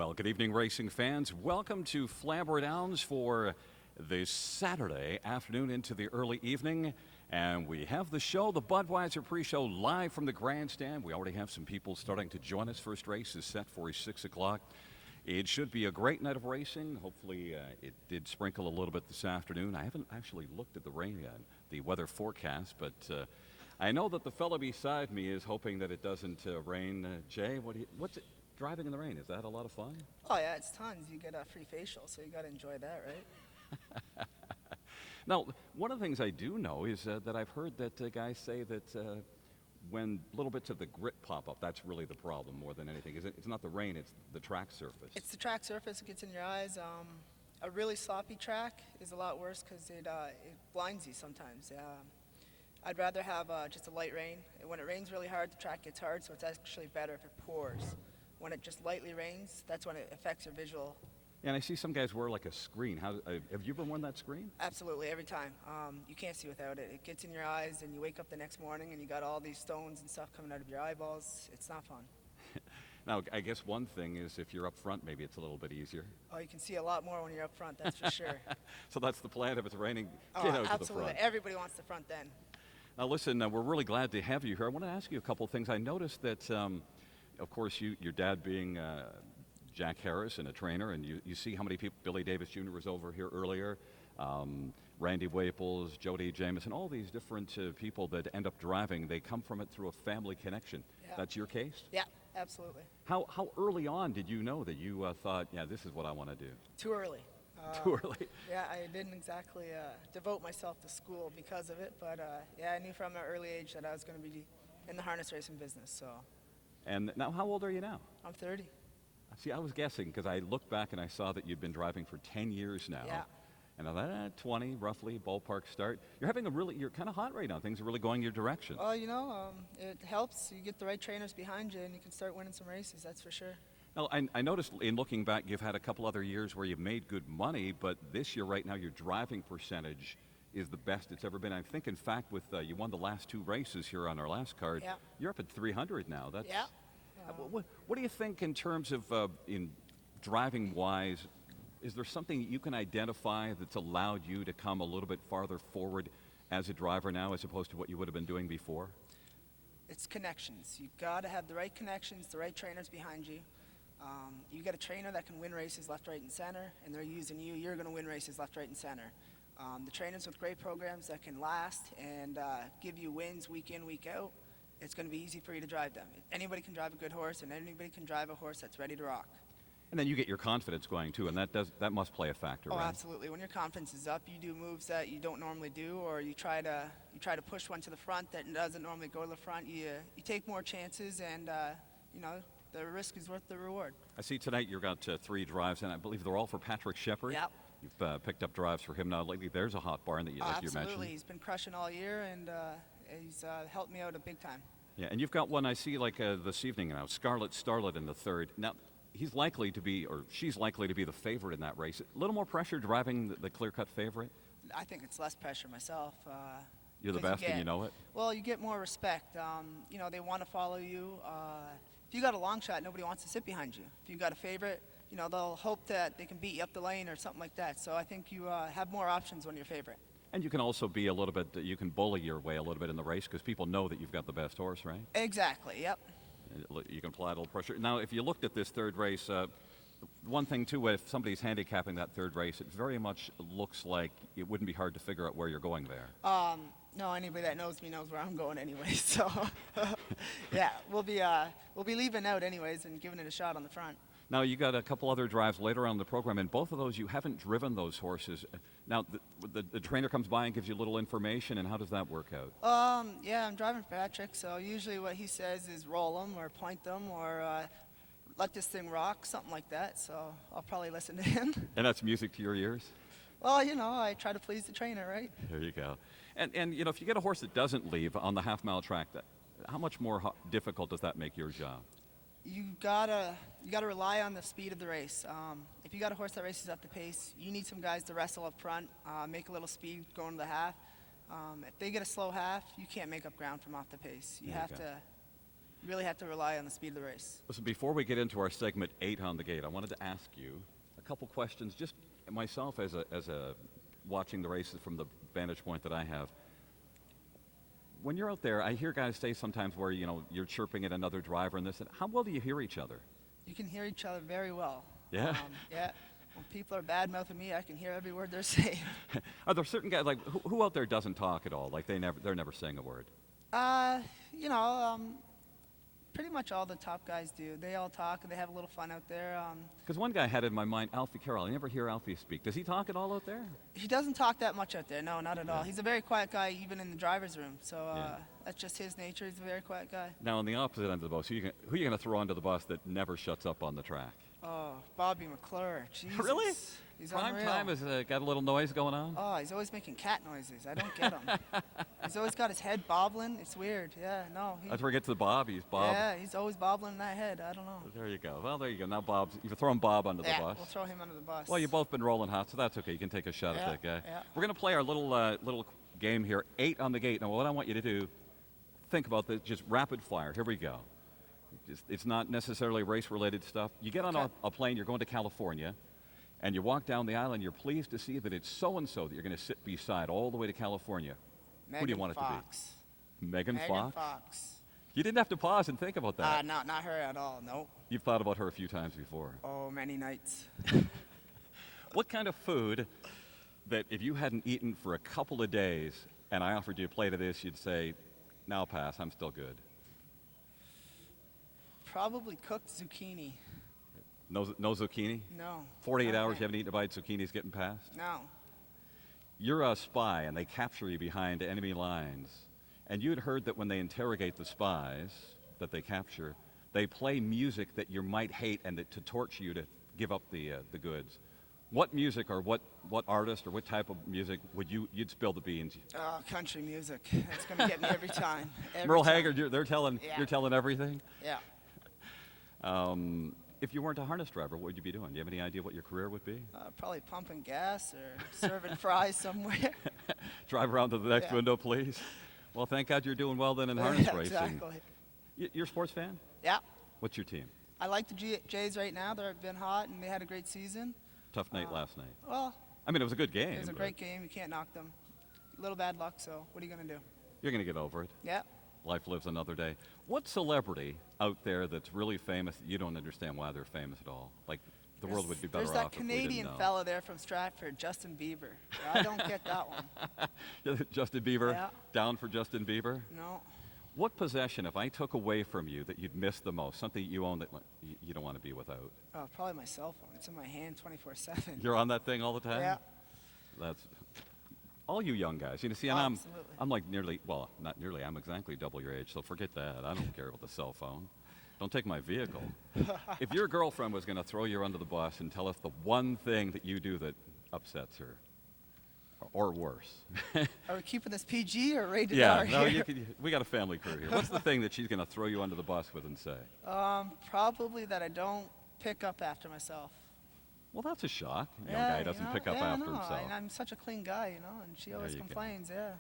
Well, good evening, racing fans. Welcome to Flamboro Downs for this Saturday afternoon into the early evening. And we have the show, the Budweiser pre-show, live from the grandstand. We already have some people starting to join us. First race is set for 6 o'clock. It should be a great night of racing. Hopefully, it did sprinkle a little bit this afternoon. I haven't actually looked at the rain yet, the weather forecast, but I know that the fellow beside me is hoping that it doesn't rain. Jay, what's it? Driving in the rain, is that a lot of fun? Oh yeah, it's tons. You get a free facial, so you got to enjoy that, right? Now, one of the things I do know is that I've heard that guys say that when little bits of the grit pop up, that's really the problem more than anything. It's not the rain, it's the track surface. It's the track surface. It gets in your eyes. A really sloppy track is a lot worse because it blinds you sometimes. I'd rather have just a light rain. When it rains really hard, the track gets hard, so it's actually better if it pours. When it just lightly rains, that's when it affects your visual. Yeah, and I see some guys wear like a screen. Have you ever worn that screen? Absolutely, every time. You can't see without it. It gets in your eyes, and you wake up the next morning, and you got all these stones and stuff coming out of your eyeballs. It's not fun. Now, I guess one thing is if you're up front, maybe it's a little bit easier. Oh, you can see a lot more when you're up front, that's for sure. So that's the plan. If it's raining, Oh, get out to the absolutely. front. Everybody wants the front then. Now, listen, we're really glad to have you here. I want to ask you a couple of things. I noticed that, of course, your dad being Jack Harris and a trainer, and you see how many people, Billy Davis Jr. was over here earlier, Randy Waples, Jody Jamison, all these different people that end up driving, they come from it through a family connection. Yeah. That's your case? Yeah, absolutely. How early on did you know that you thought, yeah, this is what I want to do? Too early. Too early? Yeah, I didn't exactly devote myself to school because of it, but yeah, I knew from an early age that I was going to be in the harness racing business, so. And now, how old are you now? I'm 30. See, I was guessing because I looked back and I saw that you'd been driving for 10 years now. Yeah. And I thought, 20, roughly, ballpark start. You're kind of hot right now. Things are really going your direction. Well, you know, it helps. You get the right trainers behind you, and you can start winning some races, that's for sure. Now, I noticed in looking back, you've had a couple other years where you've made good money, but this year right now, your driving percentage is the best it's ever been. I think, in fact, with you won the last two races here on our last card. Yeah. You're up at 300 now. That's, Yeah. What do you think in terms of in driving-wise? Is there something you can identify that's allowed you to come a little bit farther forward as a driver now as opposed to what you would have been doing before? It's connections. You've got to have the right connections, the right trainers behind you. You got a trainer that can win races left, right, and center, and they're using you. You're going to win races left, right, and center. The trainers with great programs that can last and give you wins week in, week out, it's going to be easy for you to drive them. Anybody can drive a good horse, and anybody can drive a horse that's ready to rock. And then you get your confidence going too, and that must play a factor, Oh, right? absolutely. When your confidence is up, you do moves that you don't normally do, or you try to push one to the front that doesn't normally go to the front. You take more chances, and you know, the risk is worth the reward. I see tonight you've got 3 drives, and I believe they're all for Patrick Shepard. Yep. You've picked up drives for him now lately. There's a hot barn that you, like you mentioned. Absolutely. He's been crushing all year, and he's helped me out a big time. Yeah, and you've got one I see like this evening now, Scarlet Starlet in the third. Now, he's likely to be, or she's likely to be the favorite in that race. A little more pressure driving the clear-cut favorite? I think it's less pressure myself. You're the 'cause best and you know it? Well, you get more respect. You know, they want to follow you. If you got a long shot, nobody wants to sit behind you. If you got a favorite, you know, they'll hope that they can beat you up the lane or something like that. So I think you have more options when you're favorite. And you can also be a little bit, you can bully your way a little bit in the race because people know that you've got the best horse, right? Exactly, yep. You can apply a little pressure. Now, if you looked at this third race, one thing too, if somebody's handicapping that third race, it very much looks like it wouldn't be hard to figure out where you're going there. No, anybody that knows me knows where I'm going anyway. So, yeah, we'll be leaving out anyways and giving it a shot on the front. Now, you got a couple other drives later on in the program, and both of those you haven't driven those horses. Now, the trainer comes by and gives you a little information, and how does that work out? Yeah, I'm driving for Patrick, so usually what he says is roll them or point them or let this thing rock, something like that. So I'll probably listen to him. And that's music to your ears? Well, you know, I try to please the trainer, right? There you go. And you know, if you get a horse that doesn't leave on the half-mile track, how much more difficult does that make your job? You gotta rely on the speed of the race. If you got a horse that races at the pace, you need some guys to wrestle up front, make a little speed going to the half. If they get a slow half, you can't make up ground from off the pace. You have to You really have to rely on the speed of the race. Listen, before we get into our segment 8 on the gate, I wanted to ask you a couple questions, just myself as a watching the races from the vantage point that I have. When you're out there, I hear guys say sometimes where, you're chirping at another driver and this, and how well do you hear each other? You can hear each other very well. Yeah? Yeah. When people are bad-mouthing me, I can hear every word they're saying. Are there certain guys, like, who out there doesn't talk at all? Like, they're never saying a word? You know, pretty much all the top guys do. They all talk and they have a little fun out there. Because one guy had in my mind, Alfie Carroll. I never hear Alfie speak. Does he talk at all out there? He doesn't talk that much out there. No, not at all. Yeah. He's a very quiet guy, even in the driver's room. So Yeah. that's just his nature. He's a very quiet guy. Now, on the opposite end of the bus, who you going to throw under the bus that never shuts up on the track? Oh, Bobby McClure. Jesus. Really? He's Prime unreal. time has got a little noise going on? Oh, he's always making cat noises. I don't get him. He's always got his head bobbling. It's weird. Yeah, no. That's where we get to the Bob. He's Bob. Yeah, he's always bobbling that head. I don't know. There you go. Well, there you go. Now Bob's, you're throwing Bob under the bus. We'll throw him under the bus. Well, you've both been rolling hot, so that's okay. You can take a shot at that guy. Yeah. We're going to play our little game here, 8 on the gate. Now, what I want you to do, think about this, just rapid fire. Here we go. It's not necessarily race-related stuff. You get on a plane, you're going to California, and you walk down the aisle, and you're pleased to see that it's so-and-so that you're going to sit beside all the way to California. Who do you want it to be? Megan Fox? You didn't have to pause and think about that. Not her at all. Nope. You've thought about her a few times before. Oh, many nights. What kind of food that if you hadn't eaten for a couple of days and I offered you a plate of this, you'd say, "Now pass, I'm still good"? Probably cooked zucchini. No zucchini? No. 48 hours Okay. you haven't eaten a bite, zucchini's getting passed? No. You're a spy and they capture you behind enemy lines. And you'd heard that when they interrogate the spies that they capture, they play music that you might hate and that to torture you to give up the goods. What music or what artist or what type of music would you'd spill the beans? Country music. It's going to get me every time. Merle Haggard, you're telling everything? Yeah. If you weren't a harness driver, what would you be doing? Do you have any idea what your career would be? Probably pumping gas or serving fries somewhere. Drive around to the next Yeah. window, please. Well, thank God you're doing well then in harness Yeah, racing. exactly. You're a sports fan? Yeah. What's your team? I like the Jays right now. They've been hot and they had a great season. Tough night last night. Well, I mean, it was a good game. it was a but great game. You can't knock them. A little bad luck, so what are you going to do? You're going to get over it. Yeah. Life lives another day. What celebrity out there that's really famous that you don't understand why they're famous at all? Like, the world would be better There's that off if we Canadian didn't know. fella there from Stratford, Justin Bieber. I don't get that one. Justin Bieber? Yeah. Down for Justin Bieber? No. What possession, if I took away from you, that you'd miss the most? Something you own that you don't want to be without? Oh, probably my cell phone. It's in my hand 24/7. You're on that thing all the time? Yeah. That's all you young guys. You know, see, and Absolutely. I'm like not nearly. I'm exactly double your age, so forget that. I don't care about the cell phone. Don't take my vehicle. If your girlfriend was going to throw you under the bus and tell us the one thing that you do that upsets her, or worse. Are we keeping this PG or rated Yeah, R no, here? we got a family crew here. What's the thing that she's going to throw you under the bus with and say? Probably that I don't pick up after myself. Well, that's a shock. A young guy doesn't pick up after himself. And I'm such a clean guy, and she always you go. complains, yeah.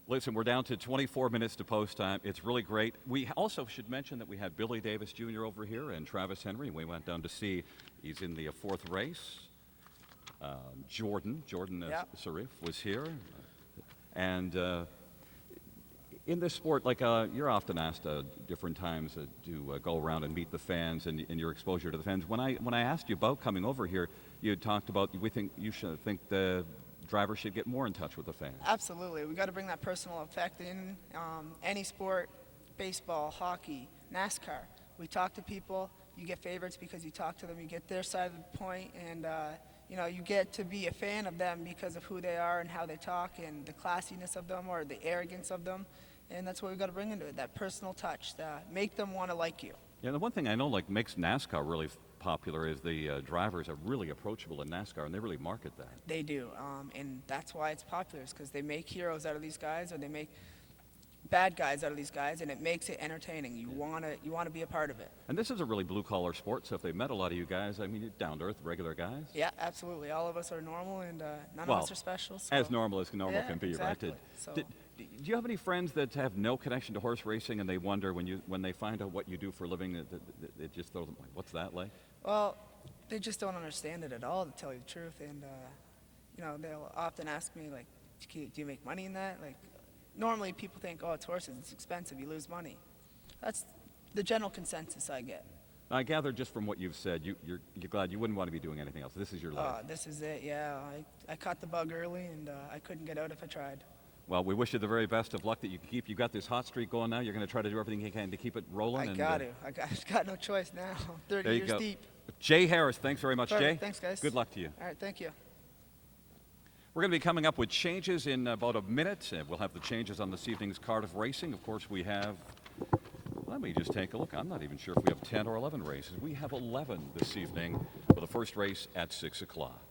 Listen, we're down to 24 minutes to post time. It's really great. We also should mention that we had Billy Davis Jr. over here and Travis Henry. We went down to see, he's in the 4th race. Jordan Sarif was here. And in this sport, like you're often asked different times to go around and meet the fans and your exposure to the fans. When I asked you about coming over here, you had talked about you should think the drivers should get more in touch with the fans. Absolutely. We got to bring that personal effect in any sport, baseball, hockey, NASCAR. We talk to people. You get favorites because you talk to them. You get their side of the point, and you get to be a fan of them because of who they are and how they talk and the classiness of them or the arrogance of them. And that's what we've got to bring into it, that personal touch, that make them want to like you. Yeah, the one thing I know makes NASCAR really popular is the drivers are really approachable in NASCAR, and they really market that. They do, and that's why it's popular, is because they make heroes out of these guys, or they make bad guys out of these guys, and it makes it entertaining. You want to be a part of it. And this is a really blue-collar sport, so if they met a lot of you guys, I mean, you're down-to-earth, regular guys. Yeah, absolutely. All of us are normal, and none of us are special. So. As normal as normal Yeah, can be, exactly. right? So. Do you have any friends that have no connection to horse racing and they wonder when they find out what you do for a living, it just throws them like, what's that like? Well, they just don't understand it at all, to tell you the truth. And, you know, they'll often ask me, like, do you make money in that? Like, normally people think, oh, it's horses, it's expensive, you lose money. That's the general consensus I get. I gather just from what you've said, you're glad you wouldn't want to be doing anything else. This is your life. This is it, yeah. I caught the bug early, and I couldn't get out if I tried. Well, we wish you the very best of luck that you got this hot streak going now. You're going to try to do everything you can to keep it rolling. I got no choice now. I'm 30 there you years go. deep. Jay Harris, thanks very much, Perfect. Jay. Thanks, guys. Good luck to you. All right, thank you. We're going to be coming up with changes in about a minute. We'll have the changes on this evening's Cardiff Racing. Of course, we have, let me just take a look. I'm not even sure if we have 10 or 11 races. We have 11 this evening for the first race at 6 o'clock.